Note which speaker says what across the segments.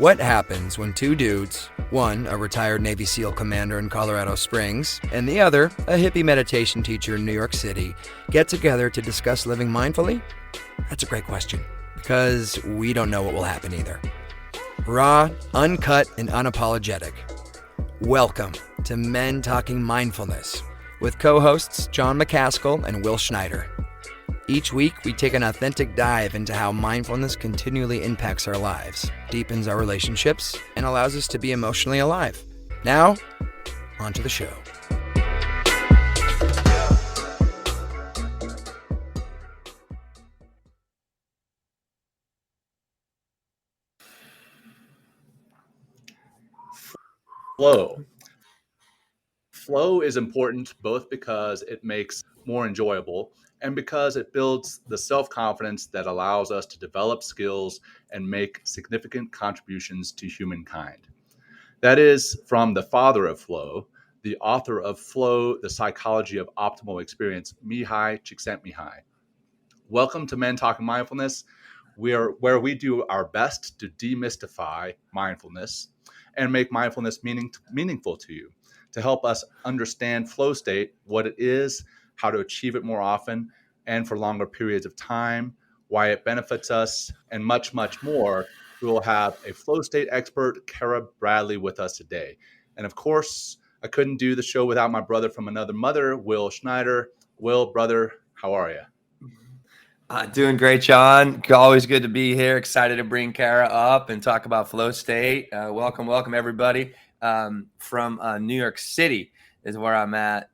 Speaker 1: What happens when two dudes, one a retired Navy SEAL commander in Colorado Springs, and the other a hippie meditation teacher in New York City, get together to discuss living mindfully? That's a great question, because we don't know what will happen either. Raw, uncut, and unapologetic. Welcome to Men Talking Mindfulness, with co-hosts John McCaskill and Will Schneider. Each week, we take an authentic dive into how mindfulness continually impacts our lives, deepens our relationships, and allows us to be emotionally alive. Now, on to the show.
Speaker 2: Flow. Flow is important both because it makes more enjoyable and because it builds the self-confidence that allows us to develop skills and make significant contributions to humankind. That is from the father of flow, the author of Flow, The Psychology of Optimal Experience, Mihai Csikszentmihalyi. Welcome to Men Talking Mindfulness, where we do our best to demystify mindfulness and make mindfulness meaningful to you, to help us understand flow state, what it is, how to achieve it more often and for longer periods of time, why it benefits us, and much, much more. We will have a flow state expert, Cara Bradley, with us today. And of course, I couldn't do the show without my brother from another mother, Will Schneider. Will, brother, how are you?
Speaker 3: Doing great, John. Always good to be here. Excited to bring Cara up and talk about flow state. Welcome, everybody. From New York City is where I'm at.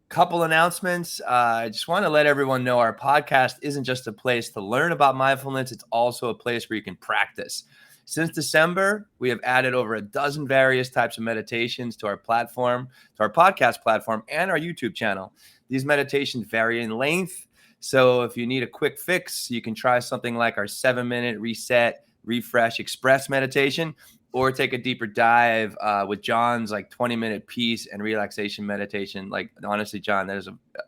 Speaker 3: Couple announcements. I just want to let everyone know our podcast isn't just a place to learn about mindfulness. It's also a place where you can practice. Since December, we have added over a dozen various types of meditations to our platform, to our podcast platform, and our YouTube channel. These meditations vary in length. So if you need a quick fix, you can try something like our 7-minute reset, refresh, express meditation, or take a deeper dive with John's 20-minute peace and relaxation meditation. Honestly, John,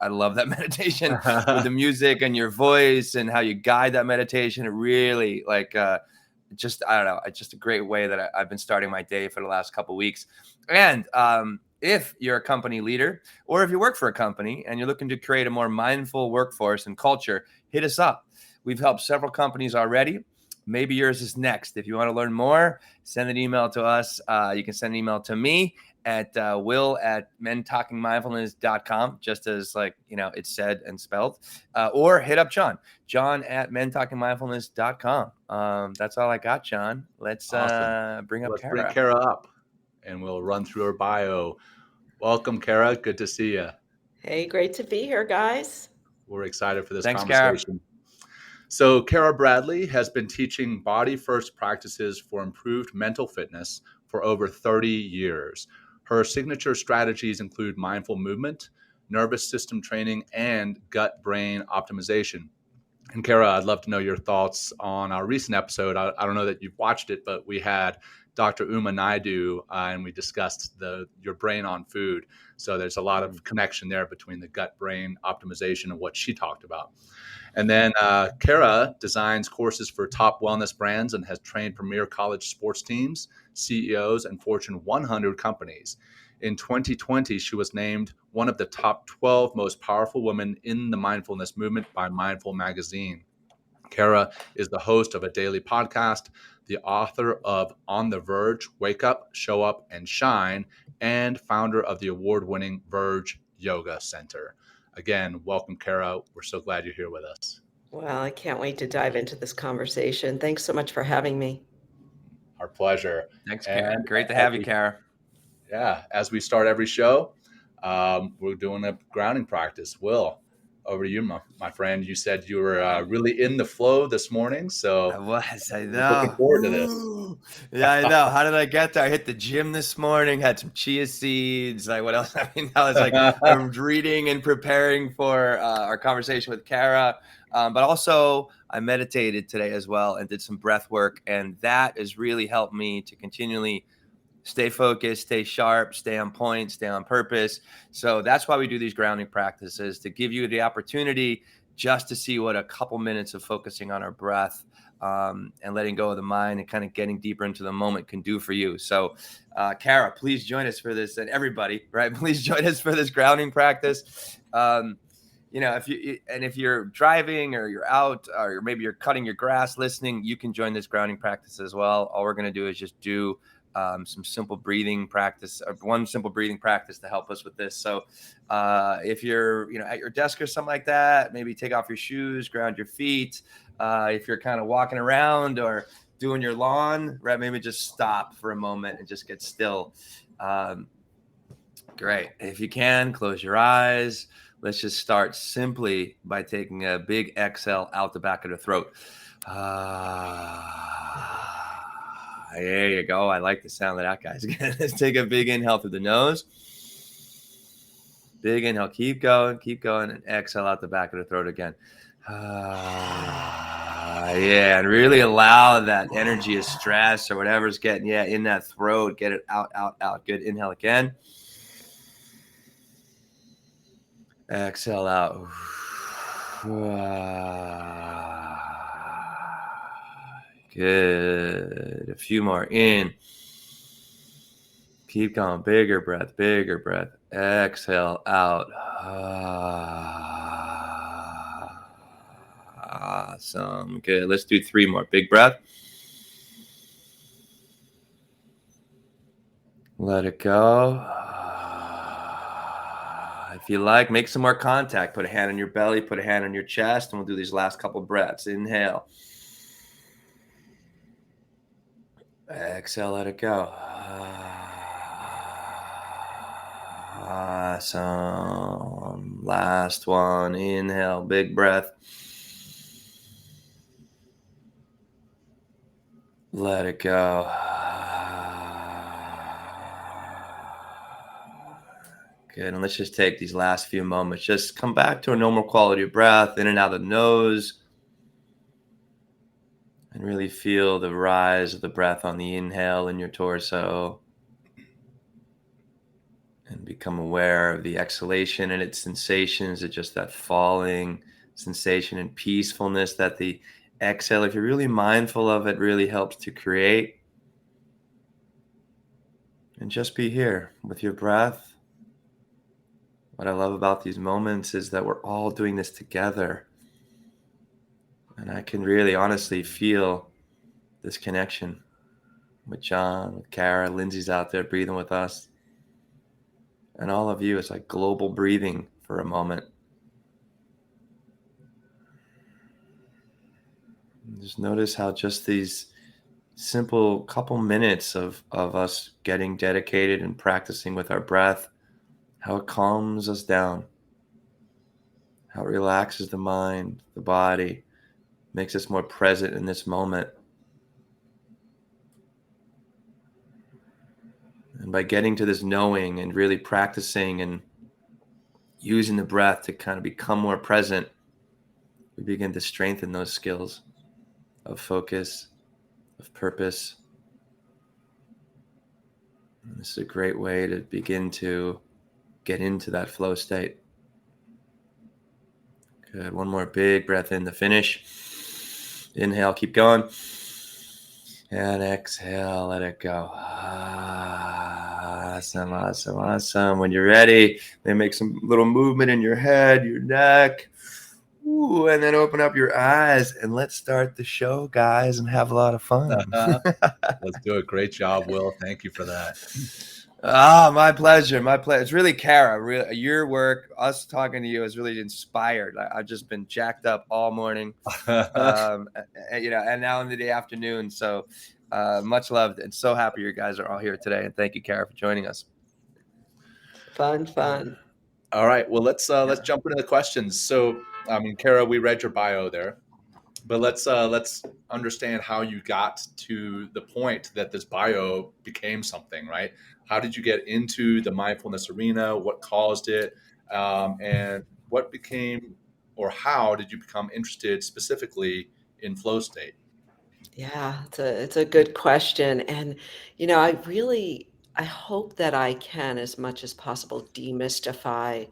Speaker 3: I love that meditation with the music and your voice and how you guide that meditation. It really it's just a great way that I've been starting my day for the last couple of weeks. And if you're a company leader or if you work for a company and you're looking to create a more mindful workforce and culture, hit us up. We've helped several companies already. Maybe yours is next. If you want to learn more, send an email to us. You can send an email to me at will@mentalkingmindfulness.com, just as it's said and spelled, or hit up John at mentalkingmindfulness.com. That's all I got, John. Let's
Speaker 2: Awesome.
Speaker 3: bring up
Speaker 2: Let's
Speaker 3: Cara.
Speaker 2: bring Cara up and we'll run through her bio. Welcome, Cara. Good to see you.
Speaker 4: Hey, great to be here, guys.
Speaker 2: We're excited for this
Speaker 3: Thanks,
Speaker 2: conversation. Cara. So Cara Bradley has been teaching body-first practices for improved mental fitness for over 30 years. Her signature strategies include mindful movement, nervous system training, and gut-brain optimization. And Cara, I'd love to know your thoughts on our recent episode. I don't know that you've watched it, but we had Dr. Naidoo, and we discussed your brain on food. So there's a lot of connection there between the gut-brain optimization and what she talked about. And then Cara designs courses for top wellness brands and has trained premier college sports teams, CEOs, and Fortune 100 companies. In 2020, she was named one of the top 12 most powerful women in the mindfulness movement by Mindful Magazine. Cara is the host of a daily podcast, the author of On The Verge, Wake Up, Show Up, and Shine, and founder of the award-winning Verge Yoga Center. Again, welcome, Cara. We're so glad you're here with us.
Speaker 4: Well, I can't wait to dive into this conversation. Thanks so much for having me.
Speaker 2: Our pleasure.
Speaker 3: Thanks, Cara. Great to have you, Cara.
Speaker 2: Yeah, as we start every show, we're doing a grounding practice. Will, over to you, my friend. You said you were really in the flow this morning, so
Speaker 3: I know.
Speaker 2: Looking forward to this.
Speaker 3: Yeah, I know. How did I get there? I hit the gym this morning, had some chia seeds. What else? I was I'm reading and preparing for our conversation with Cara. But also I meditated today as well and did some breath work. And that has really helped me to continually stay focused, stay sharp, stay on point, stay on purpose. So that's why we do these grounding practices, to give you the opportunity just to see what a couple minutes of focusing on our breath and letting go of the mind and kind of getting deeper into the moment can do for you. So, Cara, please join us for this, and everybody, right? Please join us for this grounding practice. If you're driving or you're out or maybe you're cutting your grass listening, you can join this grounding practice as well. All we're going to do is just do some simple breathing practice, or one simple breathing practice to help us with this. So if you're, at your desk or something like that, maybe take off your shoes, ground your feet. If you're kind of walking around or doing your lawn, right, maybe just stop for a moment and just get still. Great. If you can, close your eyes. Let's just start simply by taking a big exhale out the back of the throat. There you go. I like the sound of that, guys. Let's take a big inhale through the nose. Big inhale. Keep going. And exhale out the back of the throat again. Yeah, and really allow that energy of stress or whatever's getting in that throat. Get it out. Good. Inhale again. Exhale out. Good. A few more in. Keep going. Bigger breath. Exhale out. Awesome. Good. Let's do 3 more. Big breath. Let it go. If you like, make some more contact. Put a hand on your belly, put a hand on your chest, and we'll do these last couple breaths. Inhale. Exhale, let it go. Awesome. Last one. Inhale, big breath. Let it go. Good. And let's just take these last few moments. Just come back to a normal quality of breath, in and out of the nose. And really feel the rise of the breath on the inhale in your torso. And become aware of the exhalation and its sensations, of just that falling sensation and peacefulness that the exhale, if you're really mindful of it, really helps to create. And just be here with your breath. What I love about these moments is that we're all doing this together. And I can really honestly feel this connection with John, with Cara. Lindsay's out there breathing with us. And all of you, it's like global breathing for a moment. Just notice how just these simple couple minutes of us getting dedicated and practicing with our breath, how it calms us down, how it relaxes the mind, the body, makes us more present in this moment. And by getting to this knowing and really practicing and using the breath to kind of become more present, we begin to strengthen those skills of focus, of purpose. And this is a great way to begin to get into that flow state. Good. One more big breath in to finish. Inhale, keep going. And exhale, let it go. Awesome. When you're ready, then make some little movement in your head, your neck. Ooh, and then open up your eyes and let's start the show, guys, and have a lot of fun.
Speaker 2: Let's do it. Great job, Will. Thank you for that.
Speaker 3: My pleasure. It's really Cara. Your work, us talking to you has really inspired. I've just been jacked up all morning, and now in the afternoon. So much loved and so happy you guys are all here today. And thank you, Cara, for joining us.
Speaker 4: Fun.
Speaker 2: All right. Well, let's jump into the questions. So, Cara, we read your bio there, but let's understand how you got to the point that this bio became something, right? How did you get into the mindfulness arena? What caused it? And what became, or how did you become interested specifically in flow state?
Speaker 4: Yeah, it's a good question. And, I hope that I can, as much as possible, demystify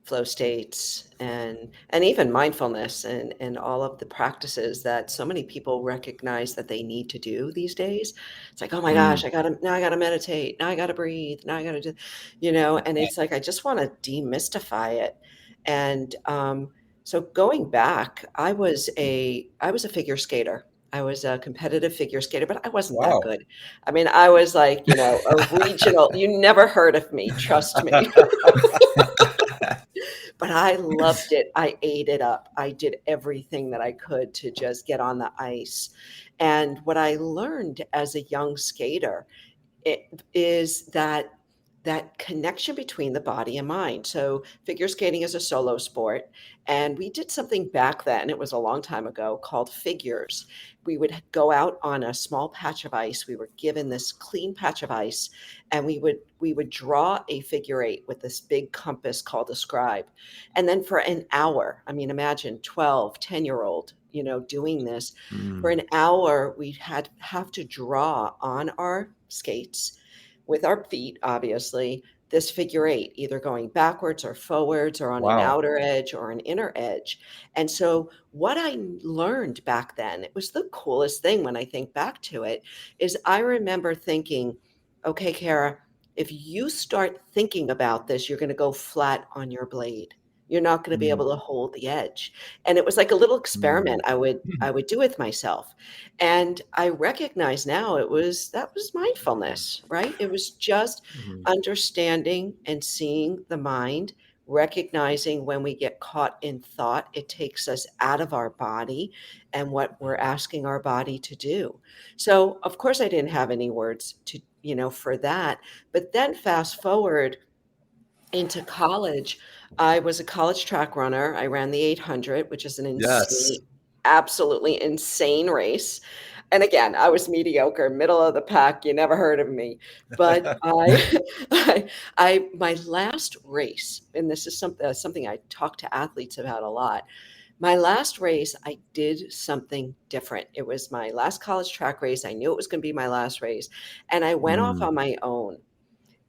Speaker 4: flow states and even mindfulness and all of the practices that so many people recognize that they need to do these days. It's like, oh my gosh,
Speaker 3: Mm.
Speaker 4: I gotta meditate, now I gotta breathe, now I gotta do, and it's like I just want to demystify it. And so going back, I was a figure skater. I was a competitive figure skater, but I wasn't that
Speaker 2: Wow.
Speaker 4: good. I mean, I was like, a regional, you never heard of me, trust me. But I loved it. I ate it up. I did everything that I could to just get on the ice. And what I learned as a young skater is that connection between the body and mind. So figure skating is a solo sport, and we did something back then, it was a long time ago, called figures. We would go out on a small patch of ice. We were given this clean patch of ice, and we would draw a figure eight with this big compass called a scribe. And then for an hour, I mean, imagine 12, 10-year-old, doing this. For
Speaker 3: Mm.
Speaker 4: an hour, we had have to draw on our skates with our feet, obviously, this figure eight, either going backwards or forwards or on an
Speaker 2: Wow.
Speaker 4: outer edge or an inner edge. And so, what I learned back then, it was the coolest thing when I think back to it, is I remember thinking, okay, Kara, if you start thinking about this, you're going to go flat on your blade. You're not going to be
Speaker 2: Mm,
Speaker 4: able to hold the edge. And it was like a little
Speaker 2: mm,
Speaker 4: experiment I would do with myself. And I recognize now that was mindfulness, right? It was just
Speaker 3: Mhm.
Speaker 4: understanding and seeing the mind, recognizing when we get caught in thought, it takes us out of our body and what we're asking our body to do. So, of course, I didn't have any words for that. But then fast forward into college, I was a college track runner. I ran the 800, which is an
Speaker 2: yes.
Speaker 4: insane, absolutely insane race. And again, I was mediocre, middle of the pack. You never heard of me. But my last race, and this is something I talk to athletes about a lot. My last race, I did something different. It was my last college track race. I knew it was going to be my last race. And I went off
Speaker 3: Mm.
Speaker 4: on my own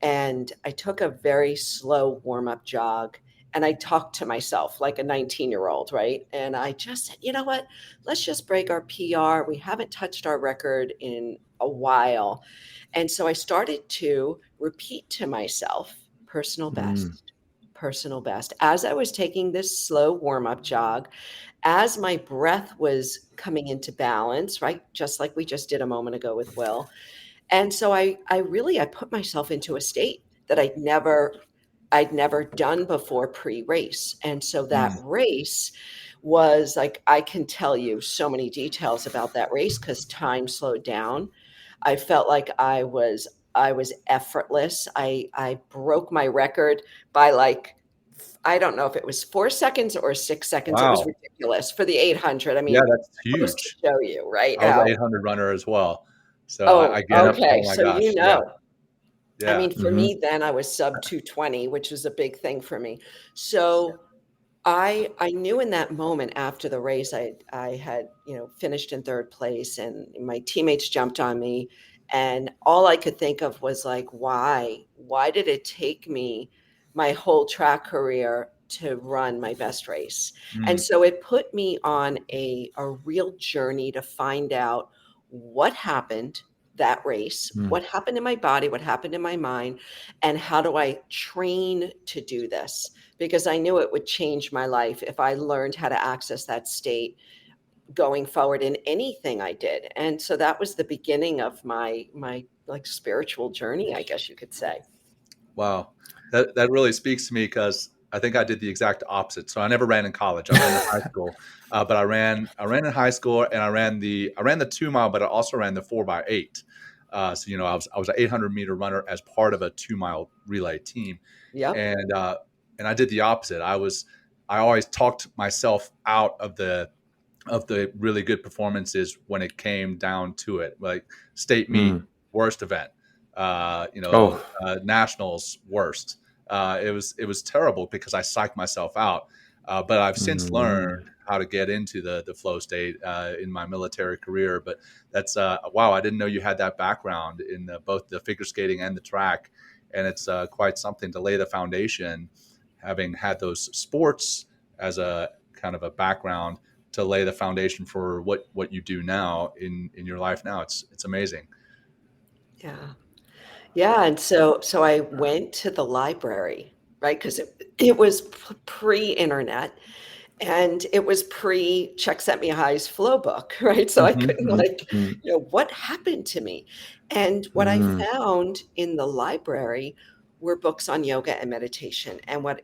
Speaker 4: and I took a very slow warm up jog and I talked to myself like a 19-year-old, right? And I just said, you know what? Let's just break our PR. We haven't touched our record in a while. And so I started to repeat to myself, personal
Speaker 3: Mm.
Speaker 4: best, personal best. As I was taking this slow warm up jog, as my breath was coming into balance, right? Just like we just did a moment ago with Will, and so I put myself into a state that I'd never done before pre-race. And so that
Speaker 2: Mm,
Speaker 4: race was like I can tell you so many details about that race because time slowed down. I felt like I was effortless. I broke my record by like I don't know if it was 4 seconds or 6 seconds. It was
Speaker 2: wow.
Speaker 4: ridiculous for the 800. I
Speaker 2: Yeah,
Speaker 4: mean,
Speaker 2: that's
Speaker 4: goes to
Speaker 2: huge.
Speaker 4: show you, right?
Speaker 2: I was an
Speaker 4: How
Speaker 2: 800 runner as well. So I
Speaker 4: Oh,
Speaker 2: get it.
Speaker 4: okay.
Speaker 2: Oh my
Speaker 4: So
Speaker 2: gosh. Yeah.
Speaker 4: I
Speaker 2: Yeah.
Speaker 4: mean, for
Speaker 3: Mhm.
Speaker 4: me then I was sub 220, which was a big thing for me. So I knew in that moment after the race I had, finished in 3rd place and my teammates jumped on me and all I could think of was like, why? Why did it take me my whole track career to run my best race? And
Speaker 2: Mm,
Speaker 4: so it put me on a real journey to find out what happened that race,
Speaker 3: Mm.
Speaker 4: what happened in my body, what happened in my mind, and how do I train to do this? Because I knew it would change my life if I learned how to access that state going forward in anything I did. And so that was the beginning of my like spiritual journey, I guess you could say.
Speaker 2: wow. That really speaks to me because I think I did the exact opposite. So I never ran in college. I ran in high school, but I ran in high school and I ran the 2 mile, but I also ran the 4x8. So I was an 800-meter runner as part of a 2 mile relay team,
Speaker 4: Yep.
Speaker 2: and I did the opposite. I always talked myself out of the really good performances when it came down to it, like state meet,
Speaker 3: Mm.
Speaker 2: worst event,
Speaker 3: Oh.
Speaker 2: nationals, worst. It was terrible because I psyched myself out. But I've since
Speaker 3: Mhm.
Speaker 2: learned how to get into the flow state in my military career. But that's wow, I didn't know you had that background in both the figure skating and the track, and it's quite something to lay the foundation having had those sports as a kind of a background to lay the foundation for what you do now in your life now. It's amazing.
Speaker 4: Yeah. Yeah, and so I went to the library, right? Because it was pre-internet, and it was pre Csikszentmihalyi's flow book, right? So I couldn't like, what happened to me? And what I found in the library were books on yoga and meditation. And what,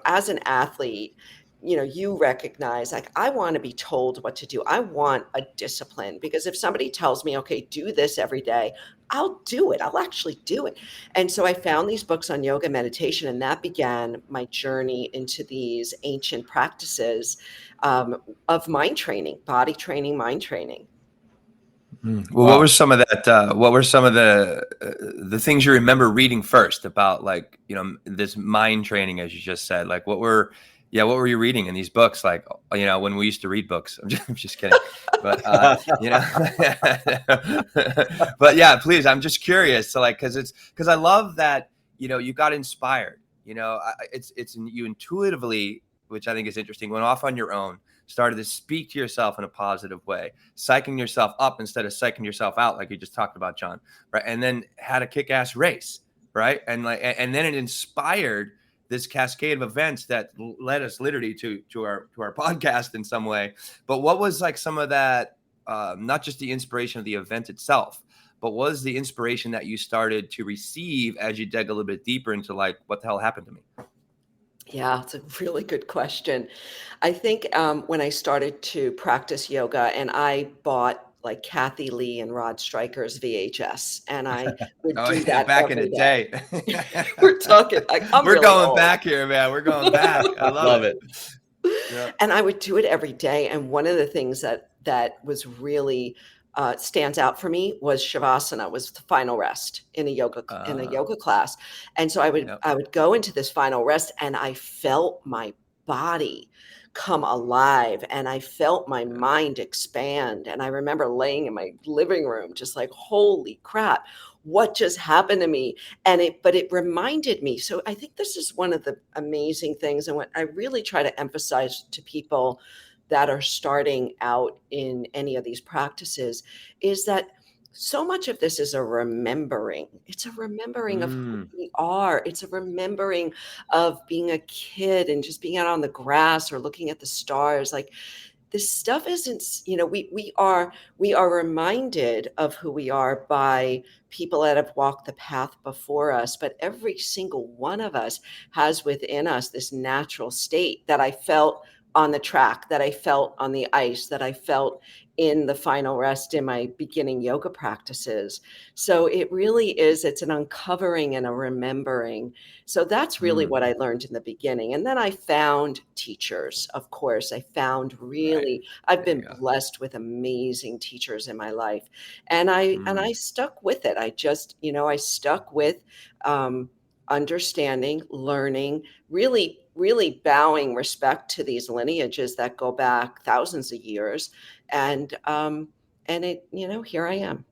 Speaker 4: as an athlete, you recognize like I want to be told what to do. I want a discipline because if somebody tells me, okay, do this every day, I'll do it. I'll actually do it. And so I found these books on yoga meditation, and that began my journey into these ancient practices of mind training, body training, mind training.
Speaker 3: Well,
Speaker 2: Wow.
Speaker 3: what were some of that? What were some of the things you remember reading first about, like, this mind training, as you just said? Like, what were you reading in these books? Like, when we used to read books. I'm just kidding, but but yeah, please. I'm just curious. So, like, because I love that you got inspired. It's you intuitively, which I think is interesting, went off on your own, started to speak to yourself in a positive way, psyching yourself up instead of psyching yourself out, like you just talked about, John, right? And then had a kick-ass race, right? And then it inspired this cascade of events that led us literally to our podcast in some way. But what was like some of that, not just the inspiration of the event itself, but was the inspiration that you started to receive as you dug a little bit deeper into, like, what the hell happened to me?
Speaker 4: Yeah, it's a really good question. I think when I started to practice yoga, and I bought like Kathy Lee and Rod Stryker's VHS, and I would
Speaker 3: Oh
Speaker 4: do
Speaker 3: yeah,
Speaker 4: that
Speaker 3: back in
Speaker 4: every
Speaker 3: the
Speaker 4: day.
Speaker 3: day.
Speaker 4: We're talking like I'm
Speaker 3: We're
Speaker 4: really
Speaker 3: going
Speaker 4: old.
Speaker 3: back here, man. We're going back. I love it. Yeah.
Speaker 4: And I would do it every day. And one of the things that was really stands out for me was shavasana, was the final rest in a yoga class. And so
Speaker 3: Yep.
Speaker 4: I would go into this final rest, and I felt my body come alive, and I felt my mind expand. And I remember laying in my living room just like, holy crap, what just happened to me? But it reminded me. So I think this is one of the amazing things, and what I really try to emphasize to people that are starting out in any of these practices is that so much of this is a remembering. It's a remembering of who we are. It's a remembering of being a kid and just being out on the grass or looking at the stars. Like, this stuff isn't, we are reminded of who we are by people that have walked the path before us, but every single one of us has within us this natural state that I felt on the track, that I felt on the ice, that I felt in the final rest in my beginning yoga practices. So it really is, it's an uncovering and a remembering. So that's really what I learned in the beginning. And then I found teachers, of course. I found really, I've been blessed with amazing teachers in my life. And I stuck with it. I just, I stuck with understanding, learning, really, really bowing respect to these lineages that go back thousands of years. And it, here I am.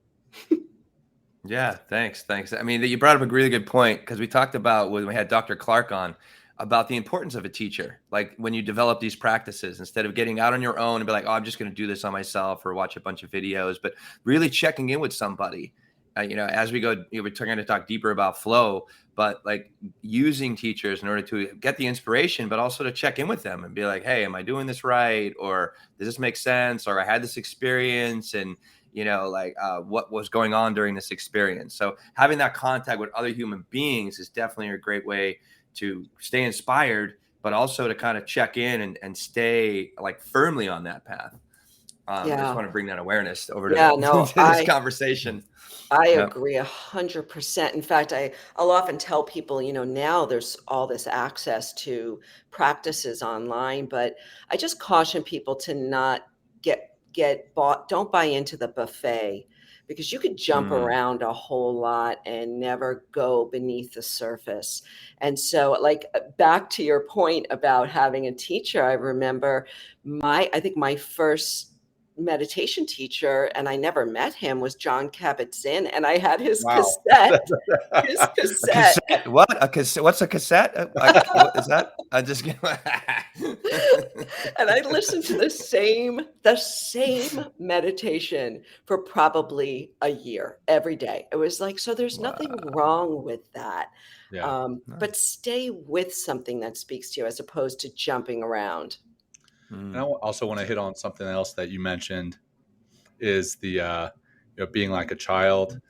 Speaker 3: Yeah, thanks. I mean, you brought up a really good point, because we talked about, when we had Dr. Clark on, about the importance of a teacher. Like, when you develop these practices, instead of getting out on your own and be like, oh, I'm just going to do this on myself or watch a bunch of videos, but really checking in with somebody. As we go, we're going to talk deeper about flow, but like using teachers in order to get the inspiration, but also to check in with them and be like, hey, am I doing this right? Or does this make sense? Or I had this experience, and what was going on during this experience. So having that contact with other human beings is definitely a great way to stay inspired, but also to kind of check in and stay like firmly on that path. I just want to bring that awareness over to, to this conversation.
Speaker 4: I agree 100%. In fact, I'll often tell people, now there's all this access to practices online, but I just caution people to not get bought. Don't buy into the buffet, because you could jump around a whole lot and never go beneath the surface. And so, like, back to your point about having a teacher, I remember I think my first meditation teacher, and I never met him, was John Kabat-Zinn, and I had his
Speaker 2: Wow.
Speaker 4: cassette. His
Speaker 3: A
Speaker 4: cassette.
Speaker 3: cassette? What? A cassette? What's a cassette? What is that? I just
Speaker 4: And I listened to the same meditation for probably a year every day. It was like, so there's nothing wrong with that.
Speaker 2: Yeah.
Speaker 4: But stay with something that speaks to you as opposed to jumping around.
Speaker 2: And I also want to hit on something else that you mentioned is the being like a child.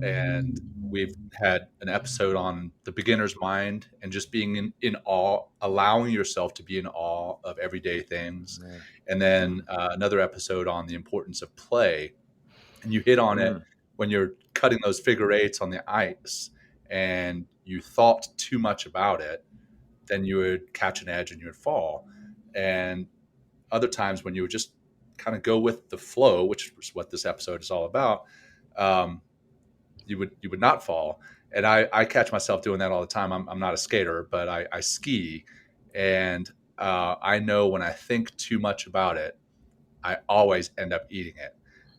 Speaker 2: And we've had an episode on the beginner's mind and just being in awe, allowing yourself to be in awe of everyday things.
Speaker 3: Right.
Speaker 2: And then another episode on the importance of play. And you hit on it when you're cutting those figure eights on the ice and you thought too much about it, then you would catch an edge and you would fall. And other times when you would just kind of go with the flow, which is what this episode is all about, you would not fall. And I catch myself doing that all the time. I'm not a skater, but I ski, and I know when I think too much about it, I always end up eating it.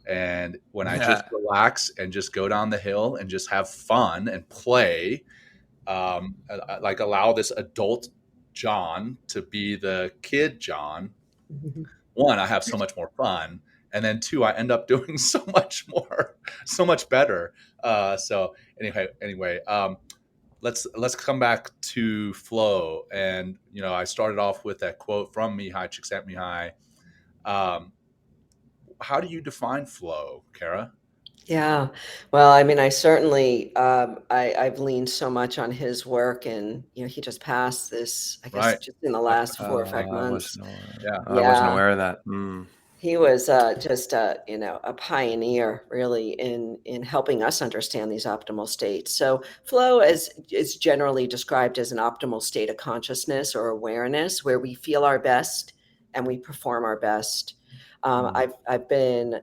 Speaker 2: And when I just relax and just go down the hill and just have fun and play, like allow this adult John to be the kid John, one, I have so much more fun. And then two, I end up doing so much better. So anyway, let's come back to flow. And, I started off with that quote from Mihai Csikszentmihalyi. How do you define flow, Cara?
Speaker 4: Yeah. Well, I mean, I certainly, I've leaned so much on his work, and, he just passed this, I guess,
Speaker 2: Right.
Speaker 4: just in the last 4 or 5 months.
Speaker 3: I wasn't aware of that.
Speaker 4: He was just a pioneer, really, in helping us understand these optimal states. So flow is generally described as an optimal state of consciousness or awareness where we feel our best and we perform our best. I've been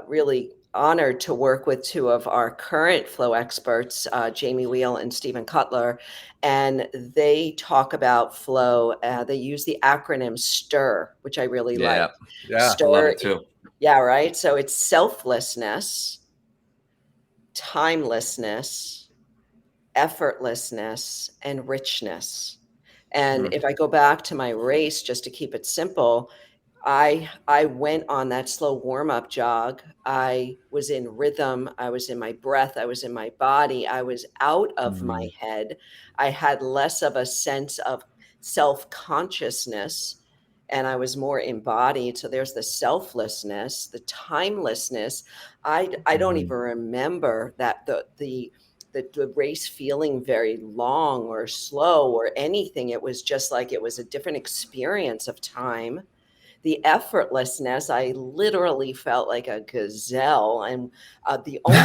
Speaker 4: really honored to work with two of our current flow experts, Jamie Wheel and Stephen Cutler, and they talk about flow. They use the acronym STIR, which I really like.
Speaker 2: Yeah,
Speaker 4: STIR,
Speaker 3: I love it too.
Speaker 4: Yeah, right. So it's selflessness, timelessness, effortlessness, and richness. And if I go back to my race, just to keep it simple, I went on that slow warm-up jog. I was in rhythm. I was in my breath. I was in my body. I was out of my head. I had less of a sense of self-consciousness, and I was more embodied. So there's the selflessness, the timelessness. I don't even remember that the race feeling very long or slow or anything. It was just like it was a different experience of time. The effortlessness, I literally felt like a gazelle. And the only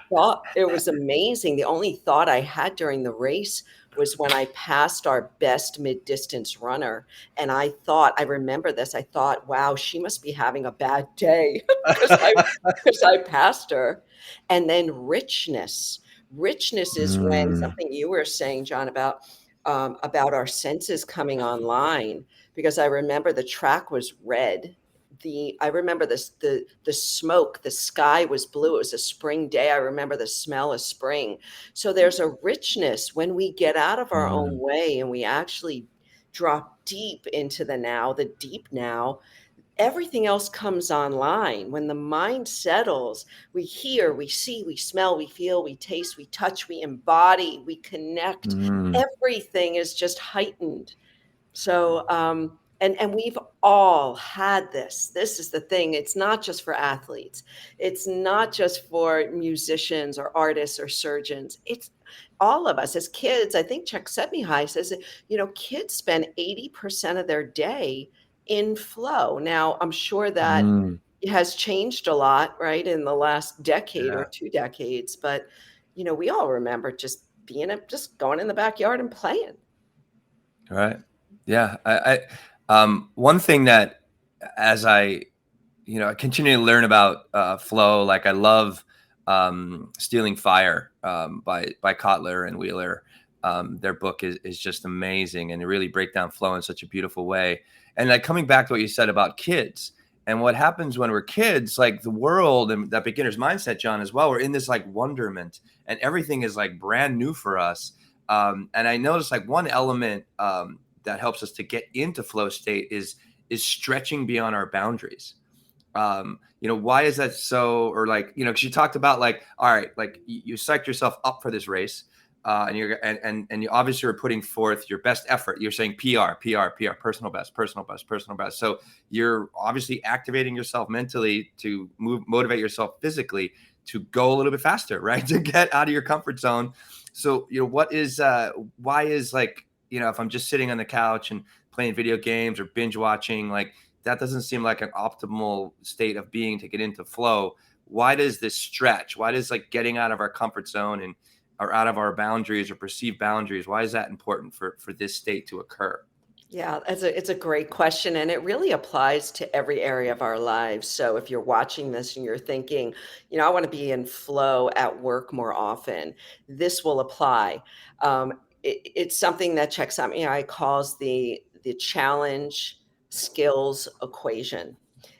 Speaker 4: thought, it was amazing. The only thought I had during the race was when I passed our best mid-distance runner. And I remember this, I thought, wow, she must be having a bad day because I passed her. And then richness. Richness is when something you were saying, John, about our senses coming online. Because I remember the track was red. I remember the smoke, the sky was blue. It was a spring day. I remember the smell of spring. So there's a richness when we get out of our own way and we actually drop deep into the deep now. Everything else comes online. When the mind settles, we hear, we see, we smell, we feel, we taste, we touch, we embody, we connect. Everything is just heightened. So, and we've all had this. This is the thing. It's not just for athletes. It's not just for musicians or artists or surgeons. It's all of us as kids. I think Csikszentmihalyi says that, kids spend 80% of their day in flow. Now, I'm sure that has changed a lot, right, in the last decade or 2 decades. But, we all remember just just going in the backyard and playing.
Speaker 3: Right. Yeah. One thing that as I continue to learn about flow, like I love Stealing Fire by Kotler and Wheeler. Their book is just amazing, and they really break down flow in such a beautiful way. And like coming back to what you said about kids, And what happens when we're kids, like the world and that beginner's mindset, John, as well, we're in this like wonderment and everything is like brand new for us. And I noticed like one element that helps us to get into flow state is stretching beyond our boundaries. Why is that so? Or like, because you talked about like, all right, like you psyched yourself up for this race. And you obviously are putting forth your best effort. You're saying PR, personal best. So you're obviously activating yourself mentally to motivate yourself physically to go a little bit faster, right? To get out of your comfort zone. So, why is like, if I'm just sitting on the couch and playing video games or binge watching, like that doesn't seem like an optimal state of being to get into flow. Why does this stretch? Why does like getting out of our comfort zone or out of our boundaries or perceived boundaries, why is that important for this state to occur?
Speaker 4: Yeah, it's a great question, and it really applies to every area of our lives. So if you're watching this and you're thinking, I want to be in flow at work more often, this will apply. It's something that checks out. I calls the challenge skills equation,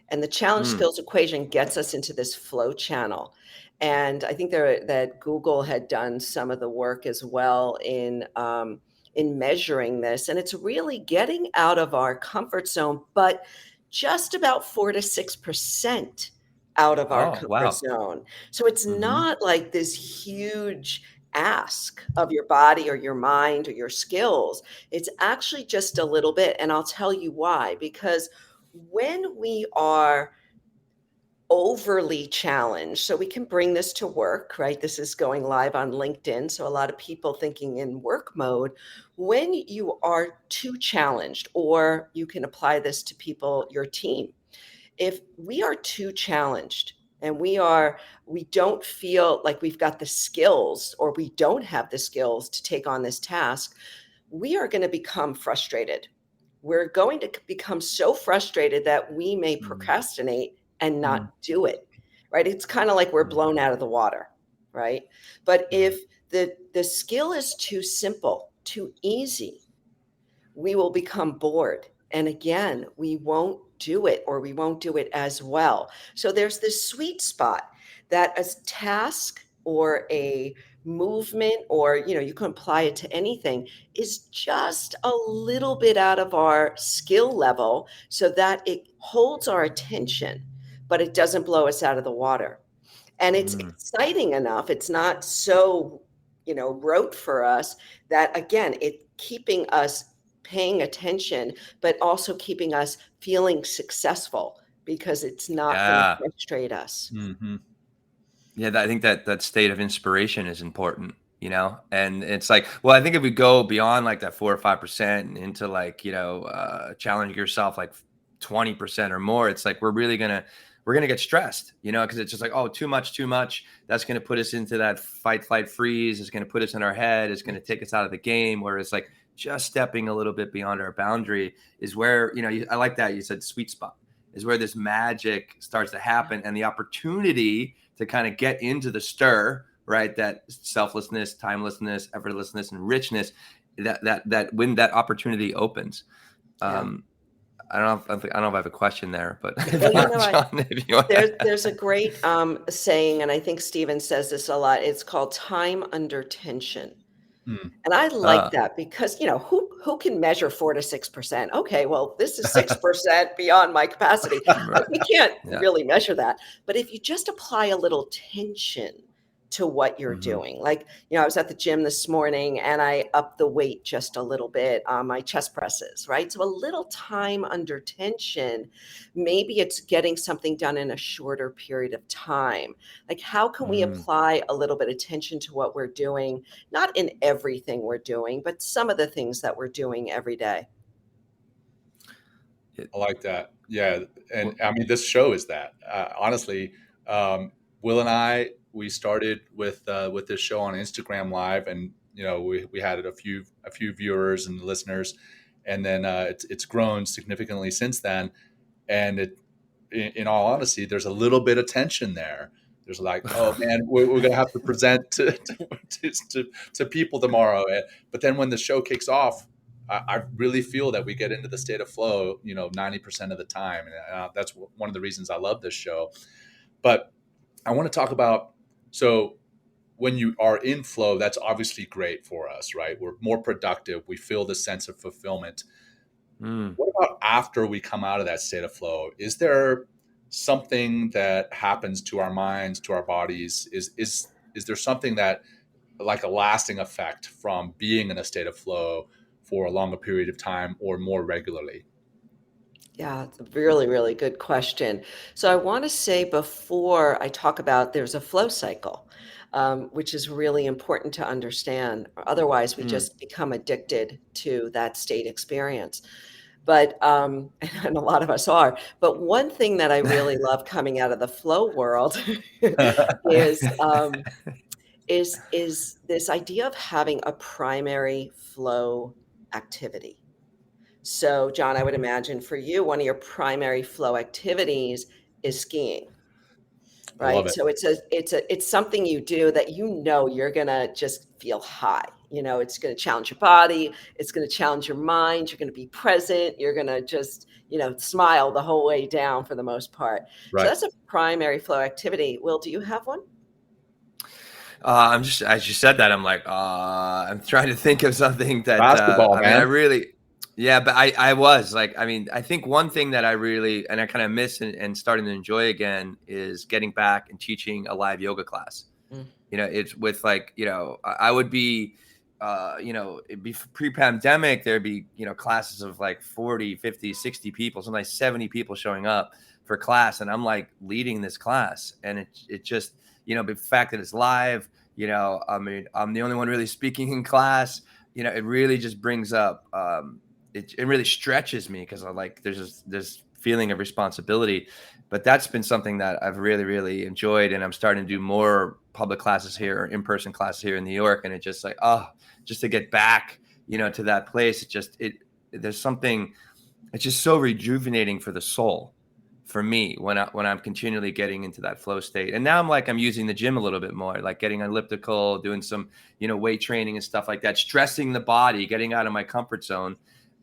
Speaker 4: and the challenge skills equation gets us into this flow channel. And I think that Google had done some of the work as well in measuring this. And it's really getting out of our comfort zone, but just about 4 to 6% out of our
Speaker 3: Oh,
Speaker 4: comfort
Speaker 3: wow.
Speaker 4: zone. So it's not like this huge ask of your body or your mind or your skills. It's actually just a little bit. And I'll tell you why. Because when we are overly challenged, so we can bring this to work, right? This is going live on LinkedIn. So a lot of people thinking in work mode, when you are too challenged, or you can apply this to people, your team. If we are too challenged and we don't feel like we've got the skills, or we don't have the skills to take on this task, we are going to become frustrated. We're going to become so frustrated that we may procrastinate and not do it, right? It's kind of like we're blown out of the water, right? But if the skill is too simple, too easy, we will become bored. And again, we won't do it, or we won't do it as well. So there's this sweet spot that a task or a movement, or you can apply it to anything, is just a little bit out of our skill level so that it holds our attention, but it doesn't blow us out of the water. And it's exciting enough. It's not so, rote for us, that again, it keeping us paying attention, but also keeping us feeling successful, because it's not going to
Speaker 3: Yeah.
Speaker 4: frustrate us.
Speaker 3: Yeah, I think that state of inspiration is important, and it's like, well, I think if we go beyond like that 4 or 5% and into like, challenging yourself like 20% or more, it's like we're gonna get stressed, because it's just like, oh, too much. That's gonna put us into that fight, flight, freeze. It's gonna put us in our head. It's gonna take us out of the game. Whereas like just stepping a little bit beyond our boundary is where, I like that you said sweet spot is where this magic starts to happen, and the opportunity to kind of get into the stir, right? That selflessness, timelessness, effortlessness, and richness, that when that opportunity opens.
Speaker 4: Yeah.
Speaker 3: I don't know if I have a question there, but
Speaker 4: Well,
Speaker 3: John, if you want.
Speaker 4: there's a great saying, and I think Stephen says this a lot. It's called time under tension. And I like that, because, who can measure 4 to 6%? Okay, well, this is 6% beyond my capacity. Like, we can't really measure that. But if you just apply a little tension to what you're doing, like, I was at the gym this morning and I upped the weight just a little bit on my chest presses, right? So a little time under tension, maybe it's getting something done in a shorter period of time. Like, how can we apply a little bit of tension to what we're doing? Not in everything we're doing, but some of the things that we're doing every day.
Speaker 2: I like that. Yeah. And I mean, this show is that, honestly, Will and I, we started with this show on Instagram Live, and, we had a few viewers and listeners, and then it's grown significantly since then. And in all honesty, there's a little bit of tension there. There's like, oh man, we're going to have to present to people tomorrow. But then when the show kicks off, I really feel that we get into the state of flow, 90% of the time. And that's one of the reasons I love this show. But I want to talk about, so when you are in flow, that's obviously great for us, right? We're more productive. We feel the sense of fulfillment.
Speaker 3: Mm.
Speaker 2: What about after we come out of that state of flow? Is there something that happens to our minds, to our bodies? Is there something that, like a lasting effect from being in a state of flow for a longer period of time or more regularly?
Speaker 4: Yeah, it's a really, really good question. So I want to say before I talk about there's a flow cycle, which is really important to understand. Otherwise, we
Speaker 3: Mm.
Speaker 4: just become addicted to that state experience. But and a lot of us are. But one thing that I really love coming out of the flow world is is this idea of having a primary flow activity. So, John, I would imagine for you, one of your primary flow activities is skiing,
Speaker 2: I love
Speaker 4: right?
Speaker 2: it.
Speaker 4: So it's something you do that you're gonna just feel high. It's gonna challenge your body, it's gonna challenge your mind, you're gonna be present, you're gonna just, smile the whole way down for the most part. So
Speaker 2: Right.
Speaker 4: that's a primary flow activity. Will, do you have one?
Speaker 3: I'm just, as you said that, I'm like, I'm trying to think of something that,
Speaker 2: Basketball,
Speaker 3: I mean, I
Speaker 2: man.
Speaker 3: really, yeah, but I was like, I mean, I think one thing that I really, and I kind of miss and starting to enjoy again is getting back and teaching a live yoga class.
Speaker 4: Mm.
Speaker 3: It's with like, I would be, it'd be pre-pandemic, there'd be, classes of like 40, 50, 60 people, sometimes 70 people showing up for class. And I'm like leading this class. And it just, the fact that it's live, I mean, I'm the only one really speaking in class, it really just brings up, it really stretches me because I like, there's this feeling of responsibility. But that's been something that I've really, really enjoyed. And I'm starting to do more public classes here or in-person classes here in New York. And it's just like, just to get back, to that place. There's something, it's just so rejuvenating for the soul for me when I'm continually getting into that flow state. And now I'm using the gym a little bit more, like getting elliptical, doing some, weight training and stuff like that, stressing the body, getting out of my comfort zone.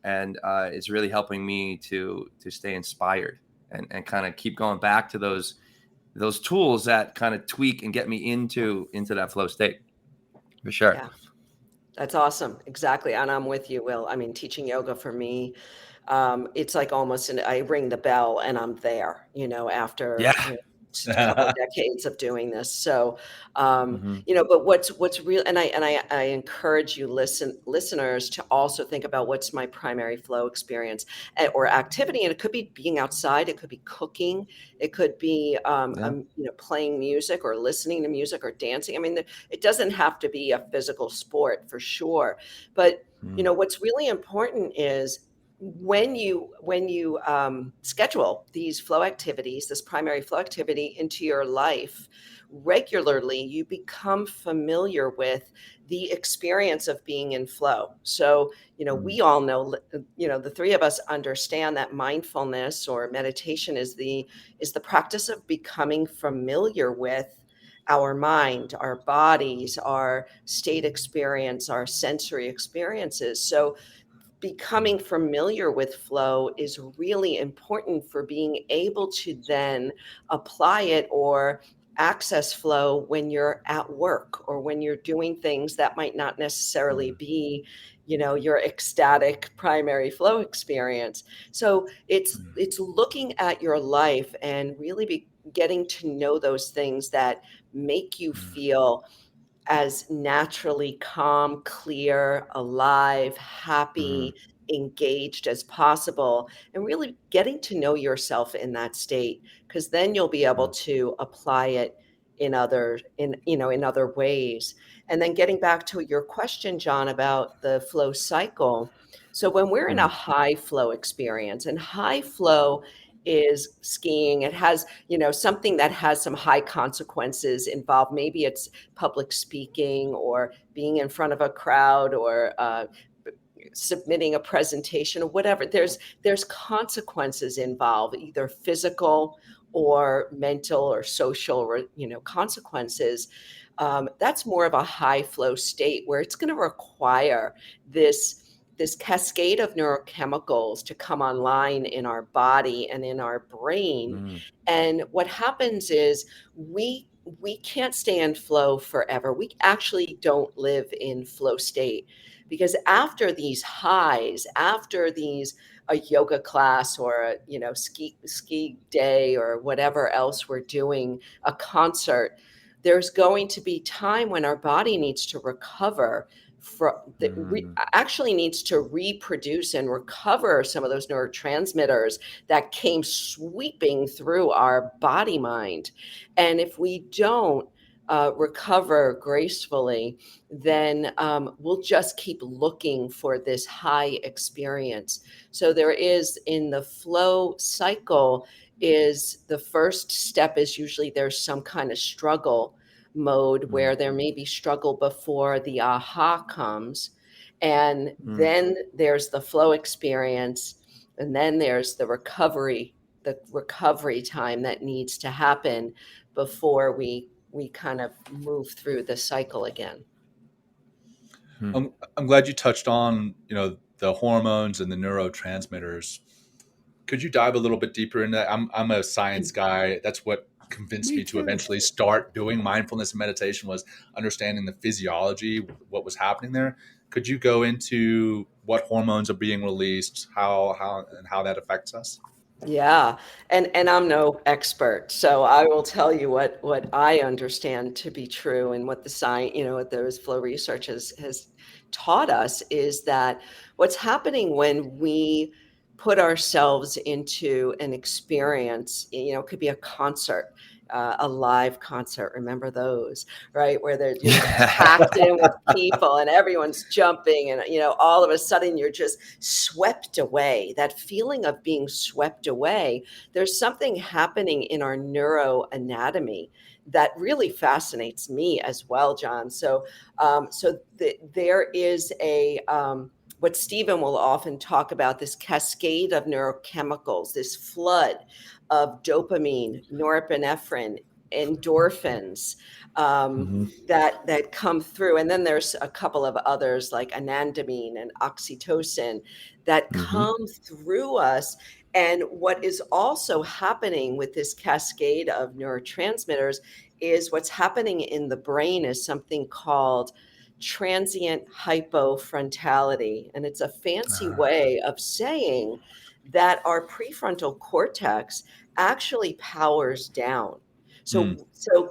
Speaker 3: And it's really helping me to stay inspired and kind of keep going back to those tools that kind of tweak and get me into that flow state for sure.
Speaker 4: Yeah, that's awesome. Exactly. And I'm with you, Will. I mean, teaching yoga for me, it's like almost I ring the bell and I'm there, after,
Speaker 3: Yeah.
Speaker 4: just a couple of decades of doing this. So,
Speaker 3: Hmm.
Speaker 4: but what's real, and I encourage you listeners to also think about what's my primary flow experience or activity. And it could be being outside, it could be cooking, it could be,
Speaker 3: Yeah.
Speaker 4: playing music or listening to music or dancing. I mean, it doesn't have to be a physical sport for sure. But,
Speaker 3: Mm.
Speaker 4: what's really important is when you schedule these flow activities, this primary flow activity into your life regularly, you become familiar with the experience of being in flow. So,
Speaker 3: Mm.
Speaker 4: we all know, the three of us understand that mindfulness or meditation is the practice of becoming familiar with our mind, our bodies, our state experience, our sensory experiences. So becoming familiar with flow is really important for being able to then apply it or access flow when you're at work or when you're doing things that might not necessarily
Speaker 3: Mm.
Speaker 4: be your ecstatic primary flow experience. So
Speaker 3: Mm.
Speaker 4: it's looking at your life and really getting to know those things that make you
Speaker 3: Mm.
Speaker 4: feel as naturally calm, clear, alive,
Speaker 3: Mm.
Speaker 4: happy, engaged as possible, and really getting to know yourself in that state, because then you'll be able
Speaker 3: Mm.
Speaker 4: to apply it in other ways. And then getting back to your question, John, about the flow cycle. So when we're in a
Speaker 3: Mm.
Speaker 4: high flow experience, and high flow is skiing, it has, something that has some high consequences involved. Maybe it's public speaking or being in front of a crowd or submitting a presentation or whatever. There's consequences involved, either physical or mental or social, or consequences. That's more of a high flow state where it's going to require this this cascade of neurochemicals to come online in our body and in our brain. And what happens is we can't stay in flow forever. We actually don't live in flow state, because after these highs, after these a yoga class or a ski day or whatever else we're doing, a concert, there's going to be time when our body needs to recover actually needs to reproduce and recover some of those neurotransmitters that came sweeping through our body mind. And if we don't recover gracefully, then we'll just keep looking for this high experience. So there is, in the flow cycle, is the first step is usually there's some kind of struggle mode where there may be struggle before the aha comes. And then there's the flow experience. And then there's the recovery time that needs to happen before we kind of move through the cycle again.
Speaker 2: I'm glad you touched on, the hormones and the neurotransmitters. Could you dive a little bit deeper into that? I'm a science guy. That's what convinced me to eventually start doing mindfulness and meditation, was understanding the physiology, what was happening there. Could you go into what hormones are being released, how that affects us?
Speaker 4: Yeah. And I'm no expert, so I will tell you what I understand to be true, and what the science, what those flow research has taught us, is that what's happening when we put ourselves into an experience, it could be a concert, a live concert. Remember those, right? Where they're just packed in with people and everyone's jumping, and all of a sudden you're just swept away. That feeling of being swept away. There's something happening in our neuroanatomy that really fascinates me as well, John. So, there is a what Stephen will often talk about, this cascade of neurochemicals, this flood of dopamine, norepinephrine, endorphins that come through. And then there's a couple of others like anandamine and oxytocin that come through us. And what is also happening with this cascade of neurotransmitters is what's happening in the brain is something called transient hypofrontality. And it's a fancy way of saying that our prefrontal cortex actually powers down. So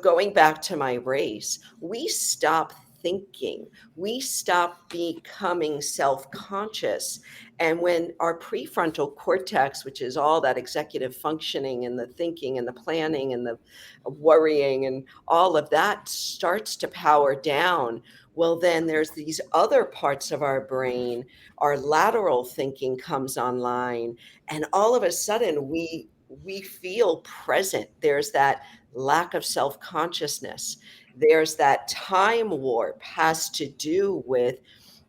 Speaker 4: going back to my race, we stop thinking, we stop becoming self-conscious. And when our prefrontal cortex, which is all that executive functioning and the thinking and the planning and the worrying and all of that, starts to power down, well, then there's these other parts of our brain, our lateral thinking comes online, and all of a sudden we feel present. There's that lack of self-consciousness. There's that time warp, has to do with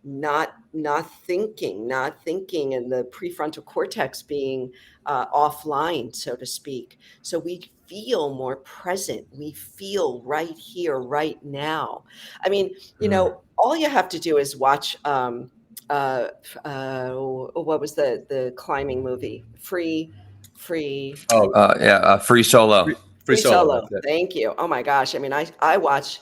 Speaker 4: not thinking, and the prefrontal cortex being offline, so to speak. So we feel more present. We feel right here, right now. I mean, all you have to do is watch what was the climbing movie? Free
Speaker 3: Free Solo.
Speaker 2: Free Solo.
Speaker 4: Thank you. Oh my gosh. I mean, I watched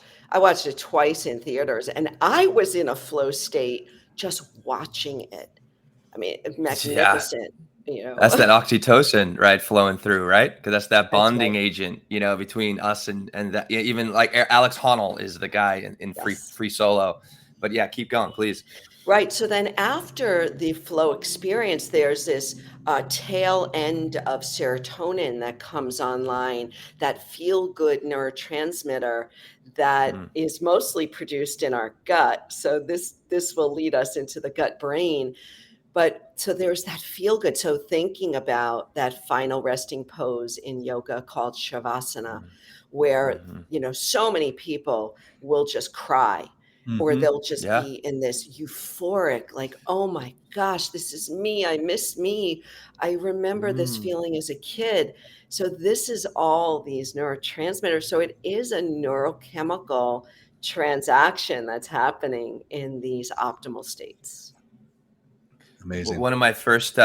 Speaker 4: it twice in theaters, and I was in a flow state just watching it. I mean, magnificent.
Speaker 3: That's that oxytocin, right, flowing through, right? Because that's that bonding agent, between us and that. Even like Alex Honnold is the guy in Free Solo. But yeah, keep going, please.
Speaker 4: Right. So then after the flow experience, there's this tail end of serotonin that comes online, that feel-good neurotransmitter that is mostly produced in our gut. So this will lead us into the gut brain. But so there's that feel good. So thinking about that final resting pose in yoga called Shavasana, where, so many people will just cry, or they'll just be in this euphoric, like, oh my gosh, this is me. I miss me. I remember this feeling as a kid. So this is all these neurotransmitters. So it is a neurochemical transaction that's happening in these optimal states.
Speaker 2: Amazing.
Speaker 3: One of my first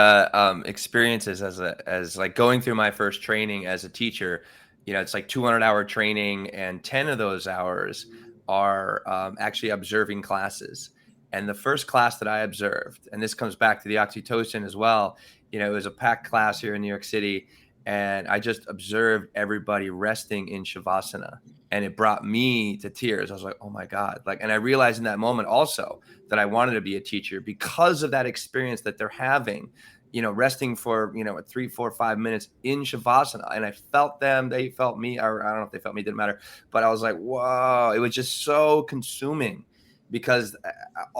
Speaker 3: experiences as like going through my first training as a teacher, it's like 200-hour training, and 10 of those hours are actually observing classes. And the first class that I observed, and this comes back to the oxytocin as well, it was a packed class here in New York City, and I just observed everybody resting in Shavasana. And it brought me to tears. I was like, oh my God. And I realized in that moment also that I wanted to be a teacher because of that experience that they're having, resting for, 3, 4, 5 minutes in Shavasana. And I felt them, they felt me, or I don't know if they felt me, didn't matter. But I was like, whoa, it was just so consuming because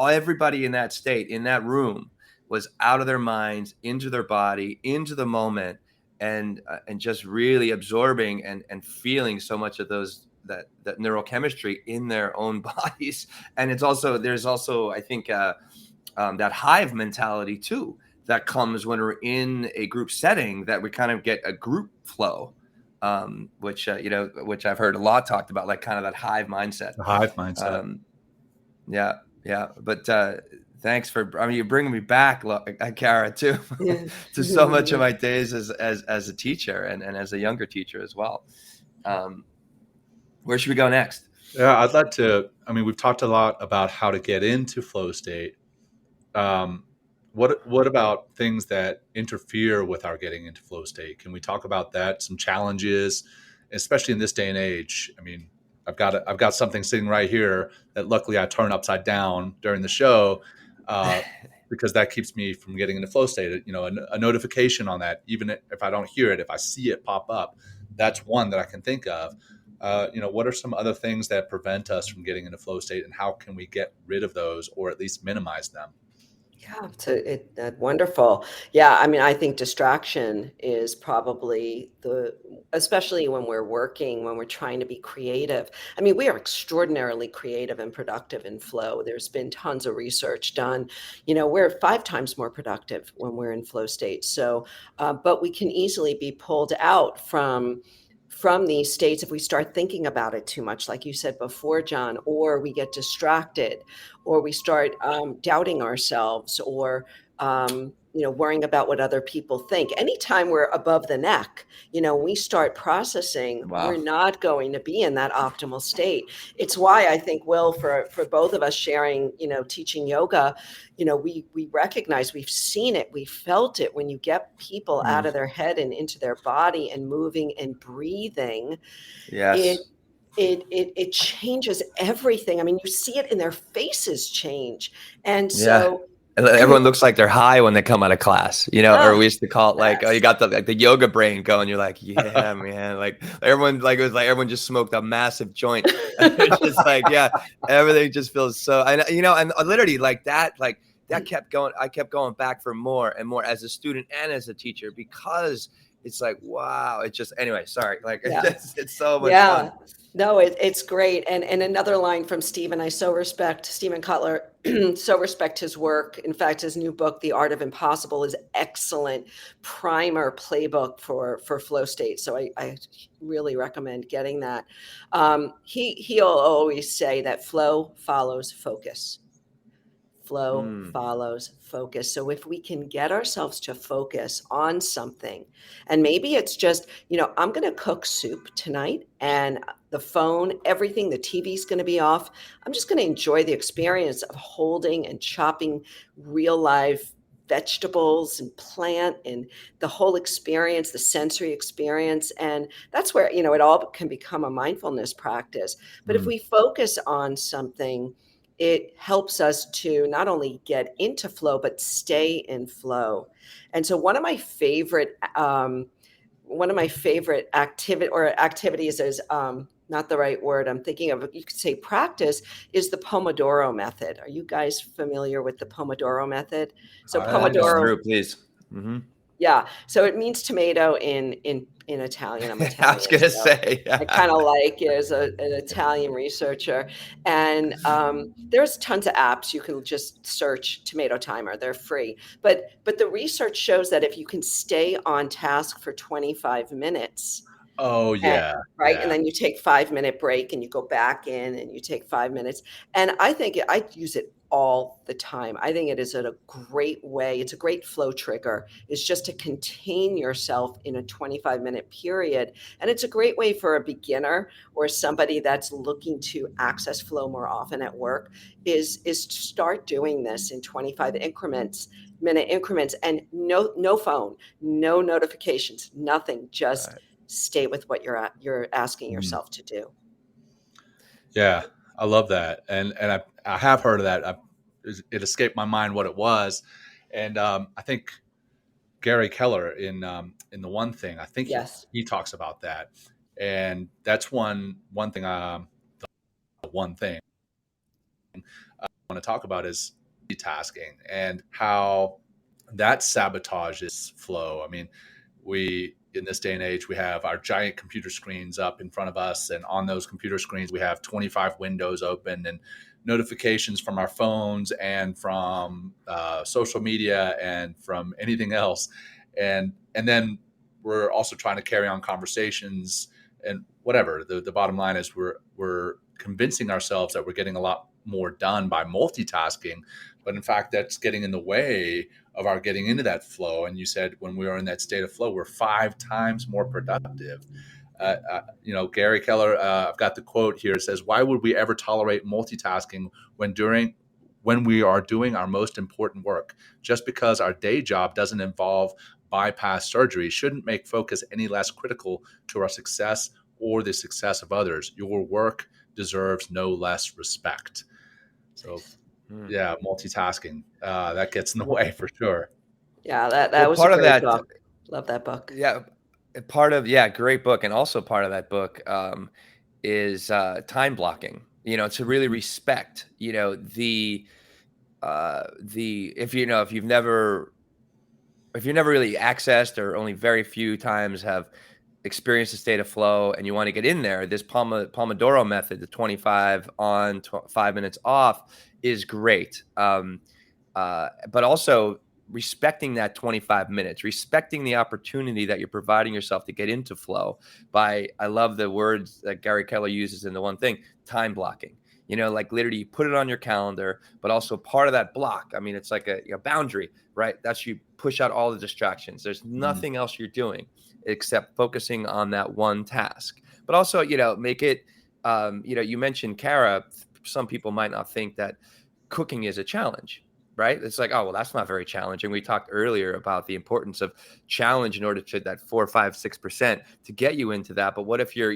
Speaker 3: everybody in that state, in that room, was out of their minds, into their body, into the moment, and just really absorbing and feeling so much of that neurochemistry in their own bodies. And there's also I think that hive mentality too that comes when we're in a group setting, that we kind of get a group flow, which I've heard a lot talked about, like kind of that hive mindset.
Speaker 2: The hive mindset.
Speaker 3: Yeah. But thanks you're bringing me back, Cara, to so much of my days as a teacher and as a younger teacher as well. Where should we go next?
Speaker 2: Yeah, I'd like to. We've talked a lot about how to get into flow state. What about things that interfere with our getting into flow state? Can we talk about that? Some challenges, especially in this day and age. I've got something sitting right here that luckily I turn upside down during the show, because that keeps me from getting into flow state. A notification on that, even if I don't hear it, if I see it pop up, that's one that I can think of. What are some other things that prevent us from getting into flow state, and how can we get rid of those or at least minimize them?
Speaker 4: Yeah, wonderful. Yeah, I think distraction is probably especially when we're working, when we're trying to be creative. We are extraordinarily creative and productive in flow. There's been tons of research done. We're 5 times more productive when we're in flow state. So, but we can easily be pulled out from these states if we start thinking about it too much, like you said before, John, or we get distracted, or we start doubting ourselves, or worrying about what other people think. Anytime we're above the neck, we start processing,
Speaker 3: Wow.
Speaker 4: We're not going to be in that optimal state. It's why I think, Will, for both of us sharing, teaching yoga, we recognize, we've seen it, we felt it. When you get people out of their head and into their body and moving and breathing,
Speaker 3: yes,
Speaker 4: it changes everything. You see it in their faces change. And so
Speaker 3: everyone looks like they're high when they come out of class, or we used to call it you got the yoga brain going. You're like, yeah, man. Everyone, it was like everyone just smoked a massive joint. It's just everything just feels so, and literally that kept going. I kept going back for more and more as a student and as a teacher, because it's like, wow, it's just, anyway, sorry. It's so much fun.
Speaker 4: No, it's great. And another line from Stephen, I so respect Stephen Kotler, so respect his work. In fact, his new book, The Art of Impossible, is excellent primer playbook for flow state. So I really recommend getting that. He'll always say that flow follows focus. Flow follows focus. So if we can get ourselves to focus on something, and maybe it's just, I'm going to cook soup tonight, and the phone, everything, the TV's going to be off. I'm just going to enjoy the experience of holding and chopping real live vegetables and plant, and the whole experience, the sensory experience. And that's where, it all can become a mindfulness practice. But if we focus on something, it helps us to not only get into flow, but stay in flow. And so one of my favorite activities is, not the right word I'm thinking of, you could say practice, is the Pomodoro method. Are you guys familiar with the Pomodoro method? So Pomodoro,
Speaker 3: please. Mm-hmm.
Speaker 4: Yeah. So it means tomato in Italian. I'm Italian.
Speaker 3: I was going to say.
Speaker 4: I kind of as an Italian researcher. And there's tons of apps. You can just search tomato timer. They're free. But the research shows that if you can stay on task for 25 minutes.
Speaker 2: Oh, yeah.
Speaker 4: Right. Yeah. And then you take 5-minute break and you go back in and you take 5 minutes. And I think I use it all the time. I think it is a great way. It's a great flow trigger, is just to contain yourself in a 25-minute period. And it's a great way for a beginner or somebody that's looking to access flow more often at work is to start doing this in 25-minute increments, and no phone, no notifications, nothing. Just stay with what you're asking yourself to do.
Speaker 2: Yeah, I love that, and I have heard of that. It escaped my mind what it was, and I think Gary Keller in the One Thing, I think
Speaker 4: Yes.
Speaker 2: he talks about that, and that's one thing. The one thing I want to talk about is multitasking and how that sabotages flow. I mean, we in this day and age, we have our giant computer screens up in front of us, and on those computer screens we have 25 windows open and notifications from our phones and from social media and from anything else, and then we're also trying to carry on conversations and whatever. The bottom line is we're convincing ourselves that we're getting a lot more done by multitasking, but in fact that's getting in the way of our getting into that flow. And you said when we are in that state of flow, we're 5 times more productive. Gary Keller, I've got the quote here. It says, "Why would we ever tolerate multitasking when we are doing our most important work? Just because our day job doesn't involve bypass surgery shouldn't make focus any less critical to our success or the success of others. Your work deserves no less respect." So yeah, multitasking, that gets in the way for sure.
Speaker 4: Yeah, that
Speaker 3: Well,
Speaker 4: was a
Speaker 3: part of
Speaker 4: great
Speaker 3: that,
Speaker 4: book. Love that book.
Speaker 3: yeah, great book, and also part of that book is time blocking. To really respect, the if you've never really accessed or only very few times have experienced a state of flow and you want to get in there, this Pomodoro method, the 25 on, 5 minutes off, is great. But also respecting that 25 minutes, respecting the opportunity that you're providing yourself to get into flow I love the words that Gary Keller uses in the One Thing, time blocking. Like literally you put it on your calendar, but also part of that block. I mean, it's like a boundary, right? That's you push out all the distractions. There's nothing else you're doing except focusing on that one task. But also, make it, you mentioned Cara. Some people might not think that cooking is a challenge, right? It's like, oh, well, that's not very challenging. We talked earlier about the importance of challenge in order to that 4, 5, 6% to get you into that. But what if you're,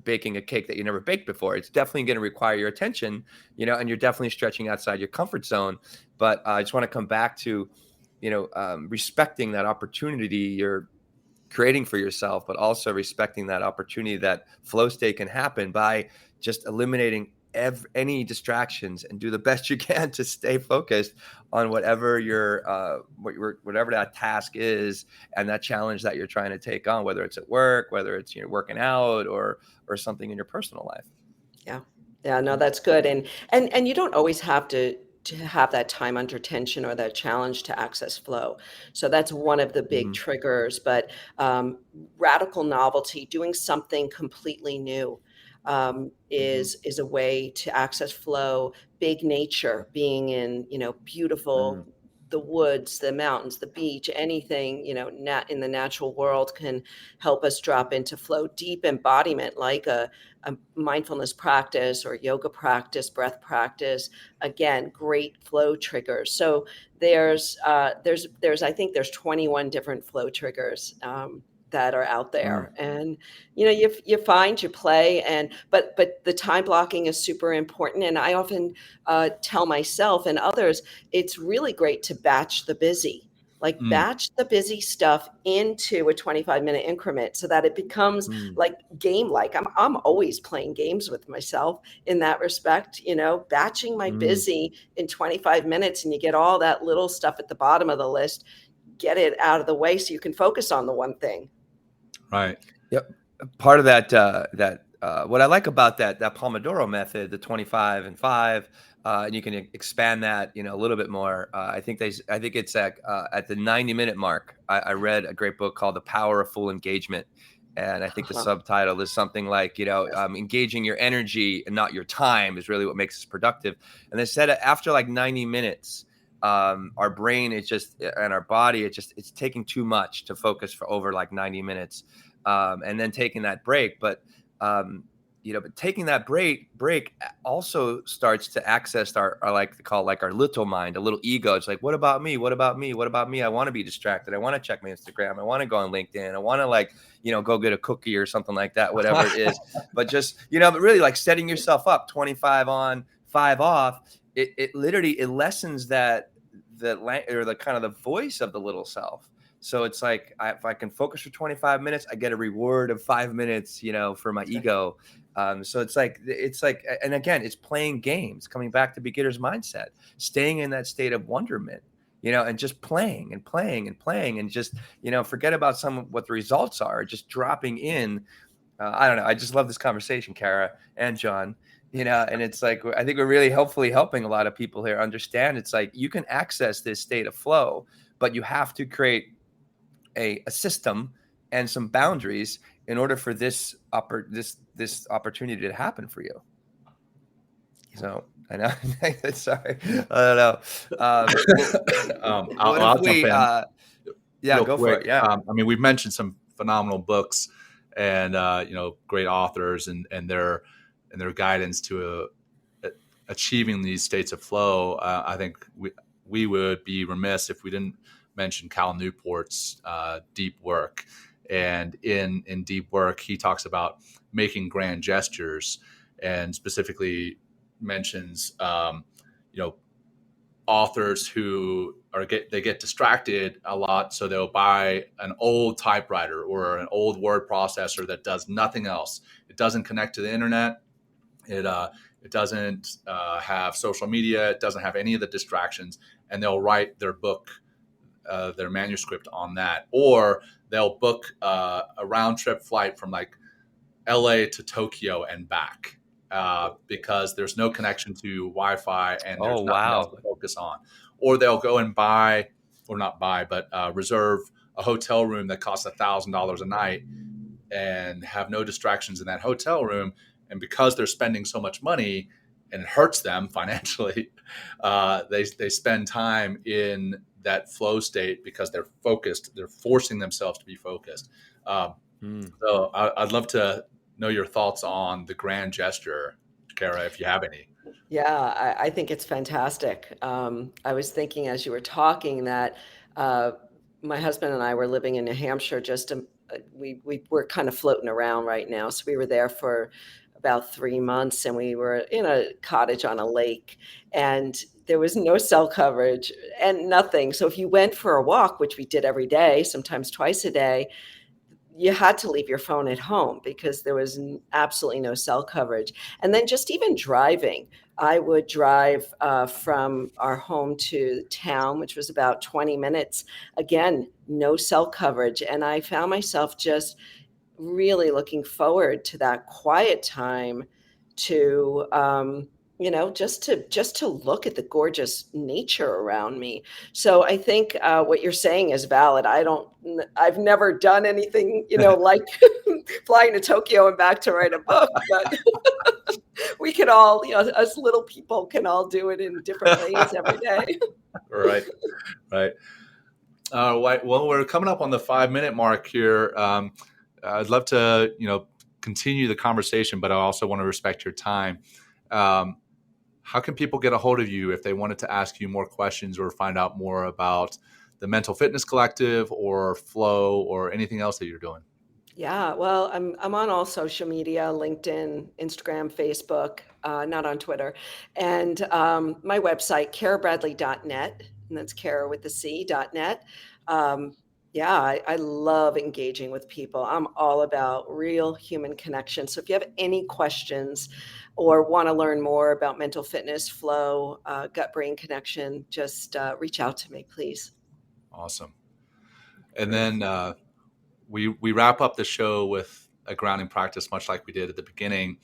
Speaker 3: baking a cake that you never baked before? It's definitely going to require your attention, and you're definitely stretching outside your comfort zone. But I just want to come back to, respecting that opportunity you're creating for yourself, but also respecting that opportunity that flow state can happen by just eliminating any distractions and do the best you can to stay focused on whatever whatever that task is and that challenge that you're trying to take on, whether it's at work, whether it's working out or something in your personal life.
Speaker 4: Yeah, no, that's good. And you don't always have to have that time under tension or that challenge to access flow. So that's one of the big triggers. But radical novelty, doing something completely new, is a way to access flow. Big nature, being in beautiful, the woods, the mountains, the beach, anything in the natural world can help us drop into flow. Deep embodiment, like a mindfulness practice or yoga practice, breath practice, again, great flow triggers. So there's I think there's 21 different flow triggers that are out there, and you find, you play, but the time blocking is super important. And I often tell myself and others, it's really great to batch the busy. Like batch the busy stuff into a 25-minute increment so that it becomes like game-like. I'm always playing games with myself in that respect, batching my busy in 25 minutes, and you get all that little stuff at the bottom of the list, get it out of the way so you can focus on the one thing.
Speaker 2: Right.
Speaker 3: Yep. Part of that, what I like about that Pomodoro method, the 25 and 5, and you can expand that, a little bit more. I think it's at the 90-minute mark. I read a great book called The Power of Full Engagement. And I think the subtitle is something like, engaging your energy and not your time is really what makes us productive. And they said after like 90 minutes, our brain is and our body, it's taking too much to focus for over like 90 minutes. And then taking that break. But taking that break also starts to access our like they call it like our little mind, a little ego. It's like, what about me? What about me? What about me? I want to be distracted. I want to check my Instagram. I want to go on LinkedIn. I want to go get a cookie or something like that, whatever it is. But just, but really like setting yourself up 25 on, 5 off. It literally, it lessens the kind of the voice of the little self. So it's like, if I can focus for 25 minutes, I get a reward of 5 minutes, for my ego. So it's like, and again, it's playing games, coming back to beginner's mindset, staying in that state of wonderment, and just playing and playing and playing and just, forget about what the results are, just dropping in. I don't know. I just love this conversation, Cara and John, and it's like, I think we're really hopefully helping a lot of people here understand it's like you can access this state of flow, but you have to create a system and some boundaries in order for this opportunity to happen for you. So I know. Sorry, I don't know.
Speaker 2: I'll jump in.
Speaker 3: Go for it. Yeah.
Speaker 2: We've mentioned some phenomenal books and great authors and their guidance to achieving these states of flow. I think we would be remiss if we didn't mention Cal Newport's deep work. And in deep work, he talks about making grand gestures and specifically mentions, authors who get distracted a lot. So they'll buy an old typewriter or an old word processor that does nothing else. It doesn't connect to the internet. It doesn't have social media. It doesn't have any of the distractions. And they'll write their book, their manuscript on that, or they'll book a round trip flight from like LA to Tokyo and back because there's no connection to Wi-Fi and there's nothing else to focus on. Or they'll go and reserve a hotel room that costs $1,000 a night and have no distractions in that hotel room. And because they're spending so much money and it hurts them financially, they spend time in that flow state because they're focused. They're forcing themselves to be focused. So I'd love to know your thoughts on the grand gesture, Cara, if you have any.
Speaker 4: Yeah, I think it's fantastic. I was thinking as you were talking that my husband and I were living in New Hampshire. We were kind of floating around right now. So we were there for about 3 months and we were in a cottage on a lake and there was no cell coverage and nothing. So if you went for a walk, which we did every day, sometimes twice a day, you had to leave your phone at home because there was absolutely no cell coverage. And then just even driving, I would drive from our home to town, which was about 20 minutes. Again, no cell coverage. And I found myself just really looking forward to that quiet time to, just to look at the gorgeous nature around me. So I think what you're saying is valid. I've never done anything, like flying to Tokyo and back to write a book, but we can all, us little people can all do it in different ways every day.
Speaker 2: Right. Well, we're coming up on the 5-minute mark here. I'd love to, continue the conversation, but I also want to respect your time. How can people get a hold of you if they wanted to ask you more questions or find out more about the Mental Fitness Collective or Flow or anything else that you're doing?
Speaker 4: Yeah, well, I'm on all social media, LinkedIn, Instagram, Facebook, not on Twitter. And my website, carabradley.net, and that's Cara with the C.net. I love engaging with people. I'm all about real human connection. So if you have any questions or want to learn more about mental fitness, flow, gut-brain connection, just reach out to me, please.
Speaker 2: Awesome. And then we wrap up the show with a grounding practice, much like we did at the beginning.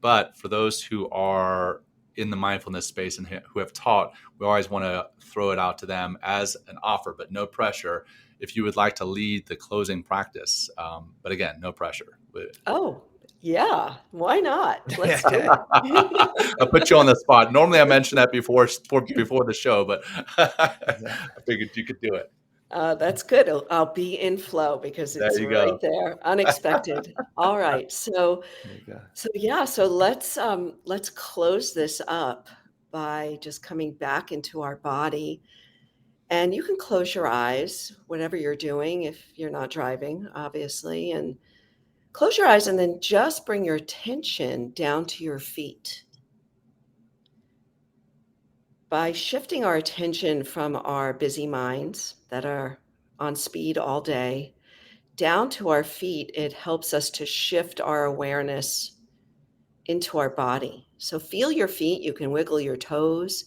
Speaker 2: But for those who are in the mindfulness space and who have taught, we always want to throw it out to them as an offer, but no pressure, if you would like to lead the closing practice. But again, no pressure.
Speaker 4: Oh, yeah. Why not? Let's do it.
Speaker 2: I'll put you on the spot. Normally I mention that before the show, but I figured you could do it.
Speaker 4: That's good. I'll be in flow because
Speaker 2: There
Speaker 4: it's
Speaker 2: you
Speaker 4: right
Speaker 2: go.
Speaker 4: there. Unexpected. All right. So
Speaker 3: There you go.
Speaker 4: So let's close this up by just coming back into our body. And you can close your eyes, whatever you're doing, if you're not driving, obviously, and close your eyes and then just bring your attention down to your feet. By shifting our attention from our busy minds that are on speed all day down to our feet, it helps us to shift our awareness into our body. So feel your feet. You can wiggle your toes,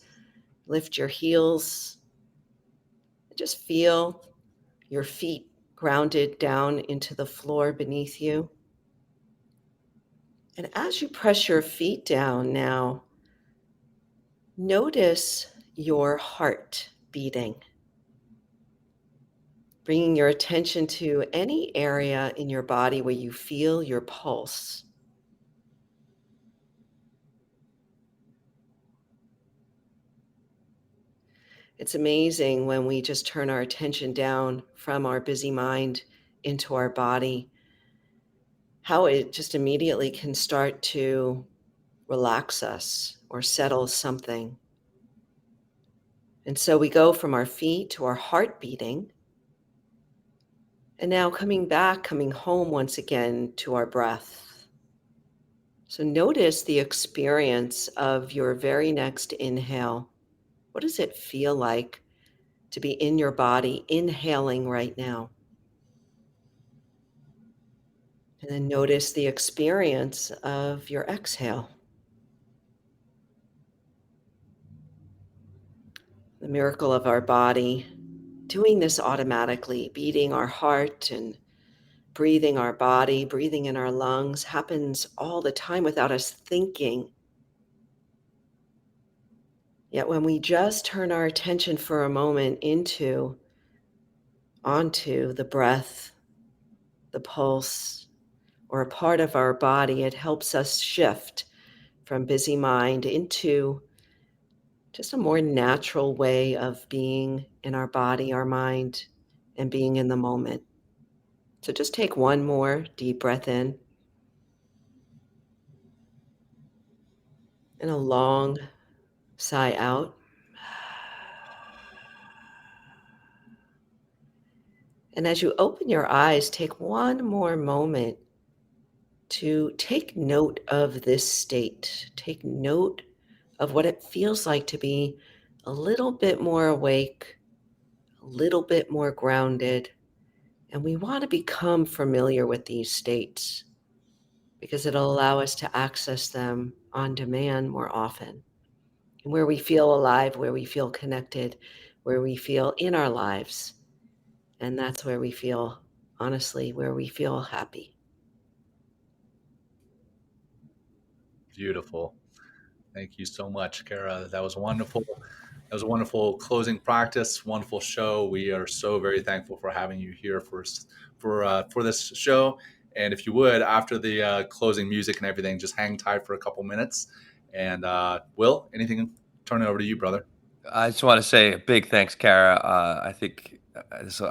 Speaker 4: lift your heels. Just feel your feet grounded down into the floor beneath you. And as you press your feet down now, notice your heart beating. Bringing your attention to any area in your body where you feel your pulse. It's amazing when we just turn our attention down from our busy mind into our body, how it just immediately can start to relax us or settle something. And so we go from our feet to our heart beating, and now coming home once again to our breath. So notice the experience of your very next inhale. What does it feel like to be in your body, inhaling right now? And then notice the experience of your exhale. The miracle of our body doing this automatically, beating our heart and breathing our body, breathing in our lungs, happens all the time without us thinking. Yet when we just turn our attention for a moment onto the breath, the pulse, or a part of our body, it helps us shift from busy mind into just a more natural way of being in our body, our mind, and being in the moment. So just take one more deep breath in and a long sigh out. And as you open your eyes, take one more moment to take note of this state. Take note of what it feels like to be a little bit more awake, a little bit more grounded. And we want to become familiar with these states because it'll allow us to access them on demand more often. And where we feel alive, where we feel connected, where we feel in our lives. And that's where we feel, honestly, where we feel happy.
Speaker 2: Beautiful. Thank you so much, Cara. That was wonderful. That was a wonderful closing practice, wonderful show. We are so very thankful for having you here for this show. And if you would, after the closing music and everything, just hang tight for a couple minutes. And Will, anything? Turn it over to you, brother.
Speaker 3: I just want to say a big thanks, Cara. I think, it's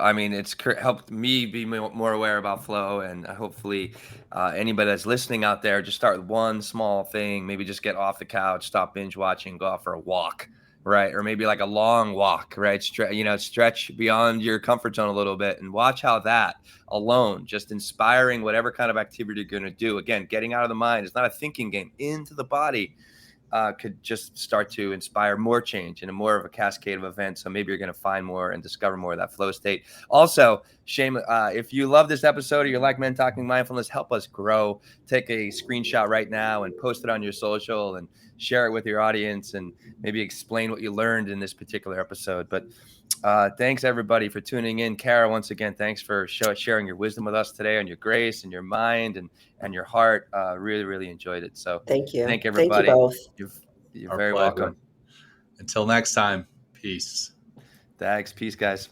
Speaker 3: helped me be more aware about flow, and hopefully anybody that's listening out there, just start with one small thing. Maybe just get off the couch, stop binge watching, go out for a walk, right? Or maybe like a long walk, right? Stretch beyond your comfort zone a little bit, and watch how that alone, just inspiring whatever kind of activity you're going to do. Again, getting out of the mind. It's not a thinking game. Into the body. Could just start to inspire more change and more of a cascade of events. So maybe you're going to find more and discover more of that flow state. Also, if you love this episode or you like Men Talking Mindfulness, help us grow. Take a screenshot right now and post it on your social and share it with your audience and maybe explain what you learned in this particular episode. But thanks everybody for tuning in. Cara, once again, thanks for sharing your wisdom with us today on your grace and your mind and your heart. Really, really enjoyed it. So
Speaker 4: Thank you.
Speaker 3: thank everybody.
Speaker 4: Thank you both.
Speaker 3: You're
Speaker 2: Our
Speaker 3: very
Speaker 2: pleasure.
Speaker 3: welcome.
Speaker 2: Until next time, peace.
Speaker 3: Thanks. Peace, guys.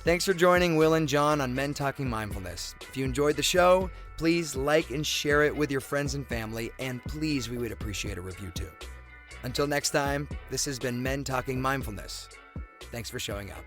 Speaker 1: Thanks for joining Will and John on Men Talking Mindfulness. If you enjoyed the show, please like and share it with your friends and family, and please, we would appreciate a review too. Until next time, this has been Men Talking Mindfulness. Thanks for showing up.